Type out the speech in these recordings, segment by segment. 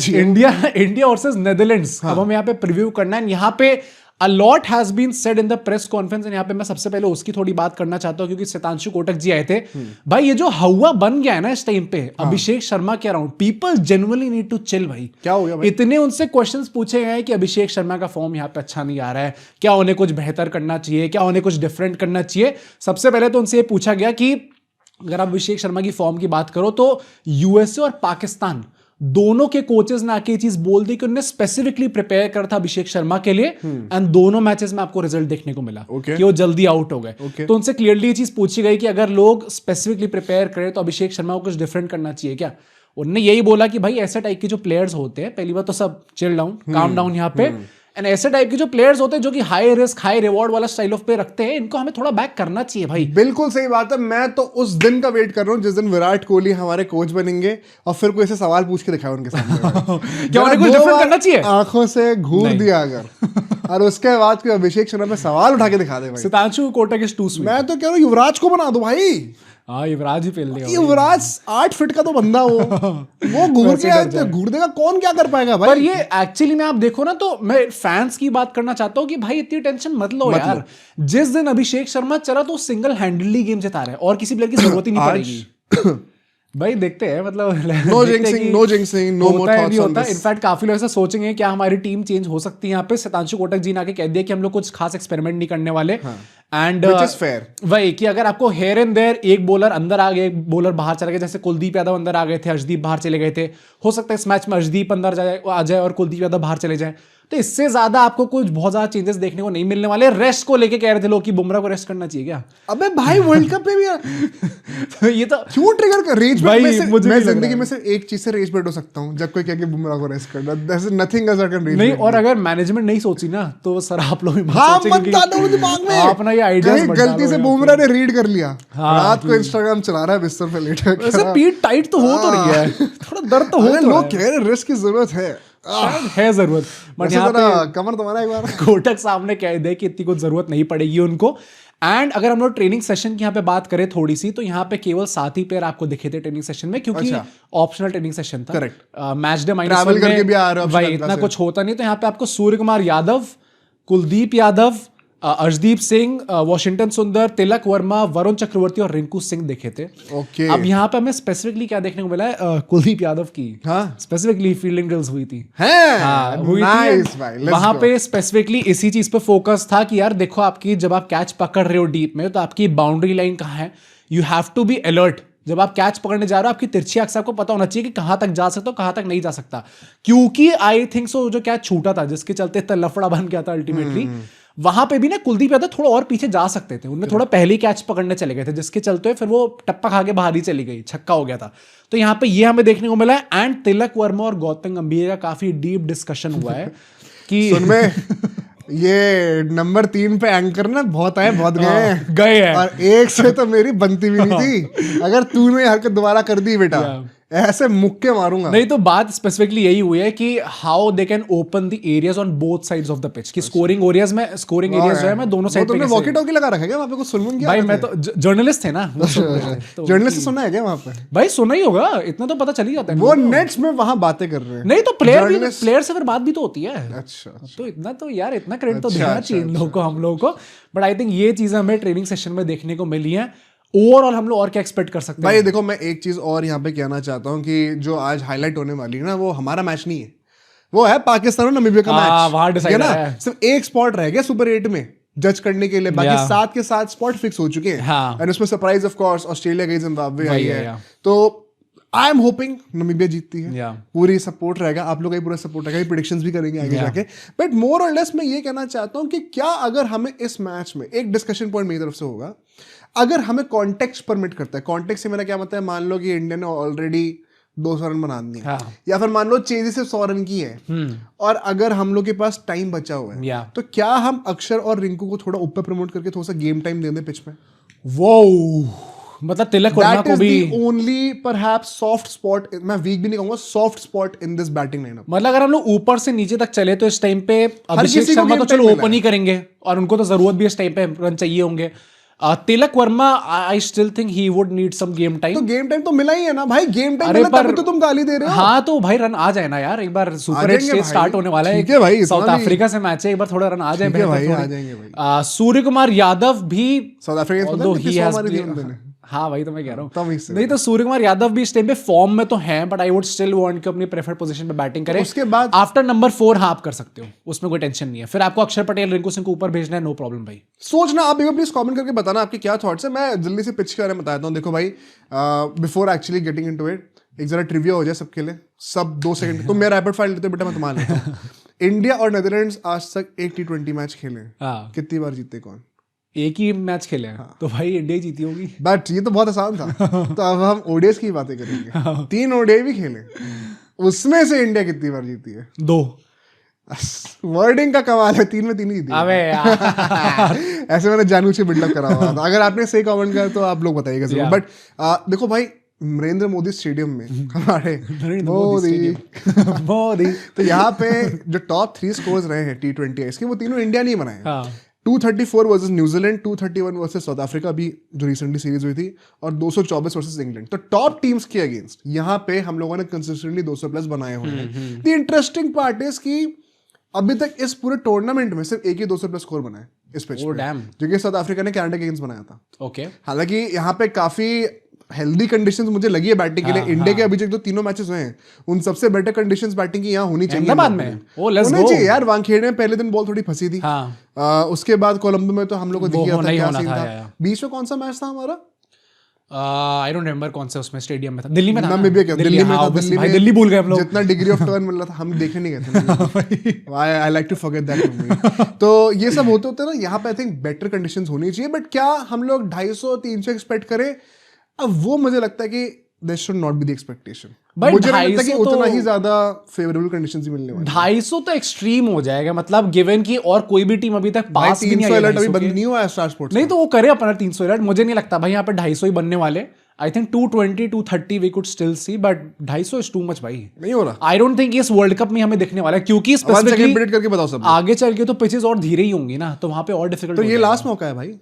चाहिए। India versus Netherlands अब हम यहाँ पे प्रीव्यू करना है। यहाँ पे A lot has been said in the press conference, और यहाँ पे मैं सबसे पहले उसकी थोड़ी बात करना चाहता हूँ क्योंकि सितांशु कोटक जी आए थे। भाई ये जो हवा बन गया है ना इस टाइम पे अभिषेक शर्मा के around, people genuinely need to chill. भाई क्या हो गया भाई? इतने उनसे क्वेश्चंस पूछे गए कि अभिषेक शर्मा का फॉर्म यहाँ पे अच्छा नहीं आ रहा है, क्या उन्हें कुछ बेहतर करना चाहिए, क्या उन्हें कुछ डिफरेंट करना चाहिए। सबसे पहले तो उनसे ये पूछा गया कि अगर आप अभिषेक शर्मा की फॉर्म की बात करो तो यूएसए और पाकिस्तान दोनों के कोचेस ने आके ये चीज बोल दी कि उन्होंने स्पेसिफिकली प्रिपेयर करा था अभिषेक शर्मा के लिए, एंड दोनों मैचेस में आपको रिजल्ट देखने को मिला कि वो जल्दी आउट हो गए। तो उनसे क्लियरली ये चीज पूछी गई कि अगर लोग स्पेसिफिकली प्रिपेयर करें तो अभिषेक शर्मा को कुछ डिफरेंट करना चाहिए क्या। उन्होंने यही बोला कि भाई ऐसे टाइप के जो प्लेयर्स होते हैं, पहली बात तो सब चिल डाउन, काम डाउन यहाँ पे, एंड ऐसे टाइप के जो प्लेयर्स होते हैं जो कि हाई रिस्क हाई रिवॉर्ड वाला स्टाइल ऑफ प्ले रखते हैं, इनको हमें थोड़ा बैक करना चाहिए। भाई बिल्कुल सही बात है। मैं तो उस दिन का वेट कर रहा हूँ जिस दिन विराट कोहली हमारे कोच बनेंगे और फिर कोई ऐसे सवाल पूछ के दिखाए उनके सामने क्या उन्हें कुछ डिफरेंट करना चाहिए, आंखों से घूर दिया अगर और उसके बाद कोई अभिषेक शर्मा पे सवाल उठा के दिखा दे भाई। Sitanshu Kotak is too sweet. मैं तो कह रहा हूँ युवराज को बना दो भाई। हाँ युवराज ही फेल देगा। युवराज 8 फीट का तो बंदा वो घूर देगा, कौन क्या कर पाएगा भाई। पर ये एक्चुअली में आप देखो ना तो मैं फैंस की बात करना चाहता हूँ कि भाई इतनी टेंशन मत लो यार। जिस दिन अभिषेक शर्मा चला तो सिंगल हैंडली गेम जिता रहा है और किसी प्लेयर की जरूरत ही नहीं पड़ेगी। भाई देखते हैं, मतलब no jinxing, no more thoughts on this. In fact काफी लोग ऐसा सोचेंगे क्या हमारी टीम चेंज हो सकती है। यहाँ पे सितांशु कोटक जी ने आके कह दिया कि हम लोग कुछ खास एक्सपेरिमेंट नहीं करने वाले, एंड वही कि अगर आपको हेयर एंड देयर एक बॉलर अंदर आ गए, एक बॉलर बाहर चले गए, जैसे कुलदीप यादव अंदर आ गए थे, अर्शदीप बाहर चले गए थे, हो सकता है इस मैच में अर्शदीप अंदर आ जाए और कुलदीप यादव बाहर चले जाए, तो इससे ज्यादा आपको कुछ बहुत ज्यादा चेंजेस देखने को नहीं मिलने वाले। रेस्ट को लेके कह रहे थे लोग कि बुमराह को रेस्ट करना चाहिए क्या। अबे भाई वर्ल्ड कप पे भी तो ये तो क्यों ट्रिगर कर रेज भाई, मैं जिंदगी में सिर्फ एक चीज से रेज बेट हो सकता हूं, जब कोई कहे कि बुमराह को रेस्ट करना, that's nothing else I can raise नहीं। और अगर मैनेजमेंट नहीं सोची ना तो सर आप लोग भी हाँ मत डालो दिमाग में अपना ये आइडिया। गलती से बुमराह ने रीड कर लिया, रात को इंस्टाग्राम चला रहा है बिस्तर पे लेट कर। वैसे पीठ टाइट तो हो तो रही है, थोड़ा दर्द तो हो तो लोग कह रहे रिस्क की जरूरत है जरूरत, बट यहाँ पे कमर तुम्हारा एक बार कोटक साहब ने कह दिया कि इतनी कुछ जरूरत नहीं पड़ेगी उनको। एंड अगर हम लोग ट्रेनिंग सेशन की यहाँ पे बात करें थोड़ी सी, तो यहाँ पे केवल 7 ही प्लेयर आपको दिखे थे ट्रेनिंग सेशन में, क्योंकि ऑप्शनल ट्रेनिंग सेशन था। करेक्ट, मैच डे ट्रैवल करके भी आ रहे हो, भाई इतना कुछ होता नहीं। तो यहाँ पे आपको सूर्य कुमार यादव, कुलदीप यादव, अर्शदीप सिंह, वॉशिंगटन सुंदर, तिलक वर्मा, वरुण चक्रवर्ती और रिंकू सिंह देखे थे। ओके अब यहाँ पे हमें स्पेसिफिकली क्या देखने को मिला है, कुलदीप यादव की स्पेसिफिकली फील्डिंग ड्रिल्स हुई थी। वहां पे स्पेसिफिकली इसी चीज पे फोकस था कि यार देखो आपकी जब आप कैच पकड़ रहे हो डीप में तो आपकी बाउंड्री लाइन कहाँ है, you have to be alert. जब आप कैच पकड़ने जा रहे हो आपकी तिरछी अक्स आपको पता होना चाहिए कि कहां तक जा सकते हो कहां तक नहीं जा सकता, क्योंकि आई थिंक सो जो कैच छूटा था जिसके चलते इतना लफड़ा बन गया था अल्टीमेटली, वहां पे भी ना कुलदीप यादव थोड़ा और पीछे जा सकते थे, उन्हें थोड़ा पहले ही कैच पकड़ने चले गए थे जिसके चलते फिर वो टप्पा खा के बाहर ही चली गई, छक्का हो गया था। तो यहाँ पे ये हमें देखने को मिला है। एंड तिलक वर्मा और गौतम गंभीर का काफी डीप डिस्कशन हुआ है कि ये नंबर 3 पे एंकर ना बहुत आए बहुत गए हैं और एक से तो मेरी बनती भी नहीं थी। अगर तूने हरकत दोबारा कर दी बेटा ऐसे मुक्के मारूंगा। नहीं तो बात स्पेसिफिकली यही हुई है कि how they can open the areas on both sides of the pitch, कि स्कोरिंग एरियाज जो है मैं दोनों साइड पे। वॉकी टॉकी लगा रखा है क्या वहां पे, कुछ सुन भाई मैं तो जर्नलिस्ट थे ना, जर्नलिस्ट सुना है क्या वहां पे? भाई सुना ही होगा, इतना तो पता चल ही जाता है। वो नेट्स में वहां बातें कर रहे हैं। नहीं तो प्लेयर से फिर बात भी तो होती है। अच्छा तो इतना तो यार इतना क्रेडिट तो देना चाहिए इन लोगों को, हम लोगों को। बट आई थिंक ये चीजें हमें ट्रेनिंग सेशन में देखने को मिली है। ओवरऑल हम लोग और क्या एक्सपेक्ट कर सकते हैं? भाई देखो मैं एक चीज और यहाँ पे कहना चाहता हूँ कि जो आज हाईलाइट होने वाली है ना, वो हमारा मैच नहीं है, वो है पाकिस्तान और नमीबिया का मैच। वहां डिसाइड है। सिर्फ एक स्पॉट रह गया सुपर 8 में जज करने के लिए, बाकी 7 के 7 स्पॉट फिक्स हो चुके हैं। एंड उसमें सरप्राइज ऑफ कोर्स ऑस्ट्रेलिया गई, जिम्बाब्वे आई है। तो आई एम होपिंग नमीबिया जीतती है। पूरी सपोर्ट रहेगा, आप लोग का पूरा सपोर्ट रहेगा, प्रेडिक्शंस भी करेंगे आगे जाके। बट मोर और लेस मैं ये कहना चाहता हूँ कि क्या अगर हमें इस मैच में एक डिस्कशन पॉइंट मेरी तरफ से होगा, अगर हमें कॉन्टेक्स्ट परमिट करता है। कॉन्टेक्स्ट से मेरा क्या मतलब है, मान लो कि इंडिया ने ऑलरेडी 200 रन बना दिए, या फिर मान लो चेजी से 100 रन की है, और अगर हम लोग के पास टाइम बचा हुआ है, तो क्या हम अक्षर और रिंकू को थोड़ा ऊपर प्रमोट करके थोड़ा सा गेम टाइम दे दें पिच पे? वो मतलब तिलक वर्मा को भी ओनली परहैप्स सॉफ्ट स्पॉट, मैं वीक भी नहीं कहूंगा, soft spot in this batting lineup. मतलब अगर हम लोग ऊपर से नीचे तक चले तो इस टाइम पे अभिषेक शर्मा तो चलो ओपन ही करेंगे और उनको तो जरूरत भी इस टाइम पे रन चाहिए होंगे। Tilak Varma I still think he would need some game time. तो गेम टाइम तो मिला ही है ना भाई, गेम टाइम मिला तभी तो तुम गाली दे रहे हो। हाँ तो भाई रन आ जाए ना यार, एक बार सुपर 8 स्टेज स्टार्ट होने वाला है, ठीक है भाई, साउथ अफ्रीका से मैच है, एक बार थोड़ा रन आ जाए भाई, आ जाएंगे भाई। सूर्य कुमार यादव भी साउथ अफ्रीका, हाँ भाई तो मैं कह रहा हूँ नहीं तो सूर्य कुमार यादव भी इस टाइम पे फॉर्म में तो हैं, but I would still want कि अपनी प्रेफर्ड पोजीशन पे बैटिंग करें। उसके बाद आफ्टर नंबर 4 हाँ आप कर सकते हो, उसमें कोई टेंशन नहीं है। फिर आपको अक्षर पटेल, रिंकू सिंह को ऊपर भेजना है, नो प्रॉब्लम भाई। सोचना आप एक बार प्लीज कमेंट करके बताना आपके क्या थॉट्स है। मैं जल्दी से पिच के बारे में बताता हूँ। देखो भाई, before actually getting into it, एक जरा ट्रिविया हो जाए सबके लिए, सब 2 सेकंड। तुम मेरा रैपिड फायर लेते हो बेटा, मैं तुम्हारा लेता हूँ। इंडिया और नेदरलैंड्स आज तक एक T20 मैच खेले, कितनी बार जीते कौन? एक ही मैच खेले हैं। तो भाई इंडिया जीती होगी। बट ये तो बहुत आसान था। तो अब हम ओडीआईस की बातें करेंगे। 3 ओडीआई भी खेले, उसमें से इंडिया कितनी बार जीती है? 2। वर्डिंग का कमाल है, 3 में 3 ही जीती है। अबे यार ऐसे मैंने जानबूझ के बिल्डअप करा हुआ था। अगर आपने सही कमेंट किया तो आप लोग बताइएगा जरूर। बट देखो भाई, नरेंद्र मोदी स्टेडियम में हमारे मोदी तो यहाँ पे जो टॉप 3 स्कोर्स रहे हैं T20 के, वो तीनों इंडिया नहीं बनाए। 234 versus New Zealand, 231 versus south Africa भी जो रिसेंटली सीरीज हुई थी, और 224 वर्सेस इंग्लैंड। तो टॉप टीम्स के अगेंस्ट यहाँ पे हम लोगों ने कंसिस्टेंटली 200 प्लस बनाए हुए हैं। द इंटरेस्टिंग पार्ट इज कि अभी तक इस पूरे टूर्नामेंट में सिर्फ एक ही 200 प्लस स्कोर बनाए इस पिच पे, जो कि साउथ अफ्रीका ने कनाडा के अगेंस्ट बनाया था। ओके, हालांकि यहाँ पे काफी हेल्दी कंडीशंस मुझे लगी है बैटिंग के लिए। इंडिया के अभी तक जो 3 मैचेस हुए हैं, उन सबसे बेटर कंडीशंस बैटिंग की यहाँ होनी चाहिए। होनी चाहिए यार। वानखेड़े में पहले दिन बॉल थोड़ी फंसी थी। उसके बाद कोलंबो में तो हम लोग को दिख गया था क्या सीन था। बीच में कौन सा मैच था हमारा? आई डोंट रिमेंबर कौन से उसमें स्टेडियम में था। दिल्ली में था। दिल्ली में था। दिल्ली भूल गए हम लोग। जितना डिग्री ऑफ टर्न मिल रहा था हम देखने नहीं गए थे। I like to forget that. तो ये सब होते होते ना, यहाँ पे आई थिंक बेटर कंडीशंस होनी चाहिए। बट क्या हम लोग 250-300 एक्सपेक्ट करें? अब वो मुझे लगता है कि this should not be the expectation. मुझे लगता है कि उतना ही ज्यादा फेवरेबल कंडीशंस ही मिलने वाली। 250 तो एक्सट्रीम हो जाएगा, मतलब गिवन कि और कोई भी टीम अभी तक पास भी नहीं आई है। 300 अभी बंद नहीं हुआ है स्टार स्पोर्ट्स। नहीं तो वो करे अपना 300 अलर्ट। मुझे नहीं लगता भाई यहाँ पे 250 ही बनने वाले। I think 220 230 we could still see, but 250 is too much भाई। नहीं हो रहा। आई डोंट थिंक इस वर्ल्ड कप में हमें दिखने वाला है, क्योंकि स्पेसिफिकली करके बताओ सब आगे चल के तो पिचेस और धीरे ही होंगी ना, तो वहां पे और डिफिकल्ट। तो ये लास्ट मौका है भाई।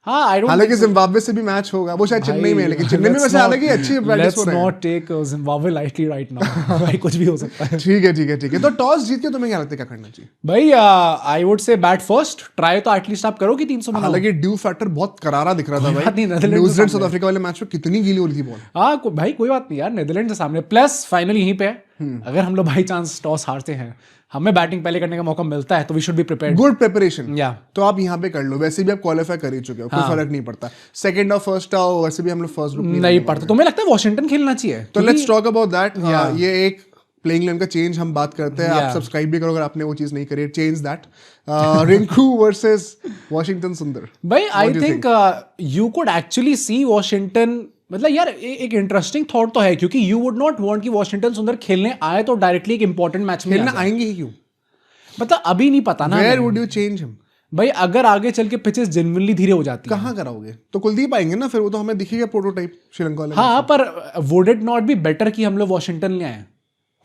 हाँ, हालांकि जिम्बाब्वे से भी मैच होगा, वो शायद चेन्नई में है, लेकिन चेन्नई में वैसे हालांकि अच्छी प्रैक्टिस हो रही है। Let's not take Zimbabwe lightly right now. भाई कुछ भी हो सकता है। ठीक है। तो टॉस जीत के तुम्हें क्या लगता है क्या करना चाहिए? भाई I would say bat first, try तो एटलीस्ट आप करो कि 300 बनाओ। हालांकि ड्यू फैक्टर बहुत करारा दिख रहा था भाई। न्यूजीलैंड साउथ अफ्रीका वाले मैच में कितनी गीली हो रही थी बॉल। हाँ भाई कोई बात नहीं यार, नीदरलैंड के सामने, प्लस फाइनल यहीं पे है। अगर हम लोग बाई चांस टॉस हारते हैं, हमें बैटिंग पहले करने का मौका मिलता है, तो we should be prepared. Good preparation. या तो आप यहाँ पे कर लो, वैसे भी आप क्वालिफाई कर ही चुके हो, कोई फर्क नहीं पड़ता। सेकंड और फर्स्ट आओ, वैसे भी हम लोग फर्स्ट ग्रुप नहीं पड़ता। तुम्हें लगता है वॉशिंगटन खेलना चाहिए? तो लेट्स टॉक अबाउट दैट। ये एक प्लेइंग इलेवन का चेंज हम बात करते हैं। आप सब्सक्राइब भी करो अगर आपने वो चीज नहीं करी, change that. Rinku versus Washington सुंदर। भाई I think you could actually see Washington, मतलब यार एक इंटरेस्टिंग थॉट तो है, क्योंकि यू वुड नॉट वांट कि वॉशिंगटन सुंदर खेलने आए तो डायरेक्टली एक इंपॉर्टेंट मैच में खेलने आएंगे ही क्यों? मतलब अभी नहीं पता ना। Where would you change him? भाई अगर आगे चल के पिचेस जेन्युइनली धीरे हो जाती कहाँ कराओगे? तो कुलदीप आएंगे ना, फिर वो तो हमें दिखेगा प्रोटोटाइप श्रीलंका वाले। हाँ, पर would it not be better कि हम लोग वॉशिंगटन ले आए?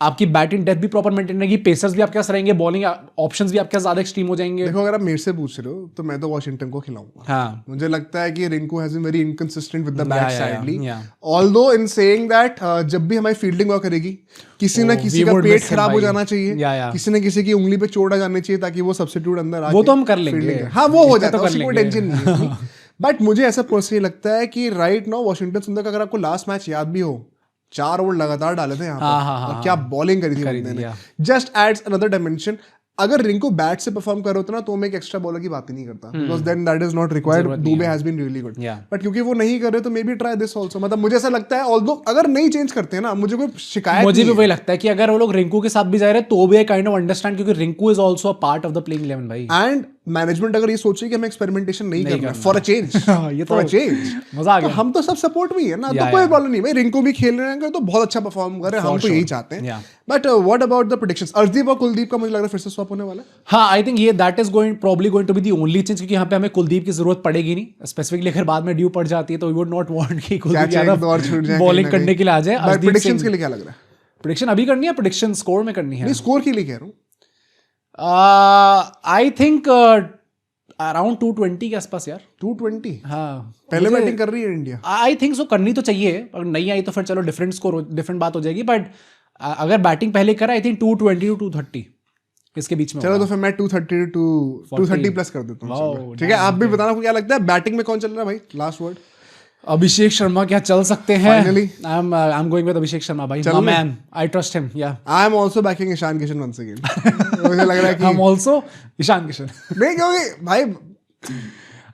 आपकी बैटिंग डेप्थ भी प्रॉपर मेंटेन रहेगी, पेसर्स भी आपके पास रहेंगे, बॉलिंग ऑप्शंस भी आपके ज्यादा एक्सट्रीम हो जाएंगे। देखो अगर आप मेरे से पूछ रहे हो तो मैं तो वॉशिंगटन को खिलाऊंगा। हाँ, मुझे लगता है कि Rinku has been very inconsistent with the bat sadly, although in saying that जब भी हमारी फील्डिंग वर्क करेगी, किसी ना किसी का पेट खराब हो जाना चाहिए, किसी ना किसी की उंगली पे चोट आ जानी चाहिए, ताकि वो सब्स्टिट्यूट अंदर आ, वो तो हम कर लेंगे। हाँ वो हो जाता है, उसकी कोई टेंशन नहीं है। बट मुझे ऐसा पर्सनली लगता है कि राइट नाउ वॉशिंगटन सुंदर का, अगर आपको लास्ट मैच याद भी हो, 4 ओवर लगातार डाले थे यहाँ पर, और क्या बॉलिंग करी थी बंदे ने, जस्ट एड्स अनदर डायमेंशन। अगर रिंकू बैट से परफॉर्म कर होता ना, तो मैं एक एक्स्ट्रा बॉलर की बात ही नहीं करता, because then that is not required. Dubey has been really good, but क्योंकि वो नहीं कर रहे तो maybe try this also. मतलब मुझे ऐसा लगता है, ऑल्दो अगर नहीं चेंज करते हैं ना, मुझे कोई शिकायत, मुझे भी वही लगता है कि अगर वो लोग रिंकू के साथ भी जा रहे हैं तो भी आई काइंड ऑफ अंडरस्टैंड, क्योंकि Rinku is also a part of the playing 11 भाई। एंड मैनेजमेंट अगर ये सोच रही है कि हमें एक्सपेरिमेंटेशन नहीं करना, for a change, for a change, मजा आ गया। हम तो सब सपोर्ट में ही है ना, तो कोई प्रॉब्लम नहीं भाई। रिंकू भी खेल रहे हैं तो बहुत अच्छा परफॉर्म कर रहे हैं, हम तो यही चाहते हैं। But what about the predictions? Arshdeep और कुलदीप का मुझे लग रहा है फिर से स्वैप होने वाला है। हाँ, आई थिंक ये that is probably going to be the only change, क्योंकि यहाँ पे हमें कुलदीप की जरूरत पड़ेगी नहीं। स्पेसिफिकली अगर बाद में ड्यू पड़ जाती है तो वी वुड नॉट वांट कि कुलदीप यादव बॉलिंग करने के लिए आ जाए। प्रेडिक्शंस के लिए क्या लग रहा है? प्रेडिक्शन अभी करनी है, प्रेडिक्शन स्कोर में करनी है? नहीं, स्कोर के लिए कह रहा हूँ। आई थिंक अराउंड 220 के आसपास यार। 220? हाँ, पहले बैटिंग कर रही है इंडिया। आई थिंक सो, करनी तो चाहिए, अगर नहीं आई तो फिर चलो डिफरेंट स्कोर, डिफरेंट बात हो जाएगी, बट अगर बैटिंग पहले करा आई थिंक 220 to 230 इसके बीच में। चलो तो फिर मैं 230 to 230 प्लस कर देता हूँ। ठीक है, आप भी बताना आपको क्या लगता है बैटिंग में कौन चल रहा है भाई? Last word. अभिषेक शर्मा क्या चल सकते हैं? Finally. I'm going with Abhishek Sharma भाई। My man, I trust him. Yeah. I am also backing Ishan Kishan once again. मुझे लग रहा है कि I'm also ईशान किशन। नहीं, क्योंकि भाई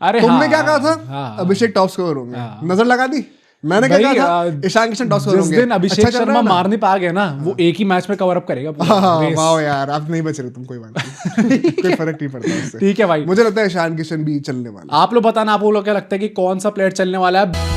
अरे तुमने क्या कहा था? अभिषेक टॉप स्कोर होंगे, नजर लगा दी। मैंने क्या कहा था? ईशान किशन टॉप स्कोर होंगे। जिस दिन अभिषेक शर्मा मारने पे आ गया ना, वो एक ही मैच में कवर अप करेगा। वाह यार, आप नहीं बच रहे तुम, कोई बात नहीं। कोई फर्क नहीं पड़ता उससे। ठीक है भाई, मुझे लगता है ईशान किशन भी चलने वाला। आप लोग बताना, आप लोग क्या लगता है कि कौन सा प्लेयर चलने वाला है?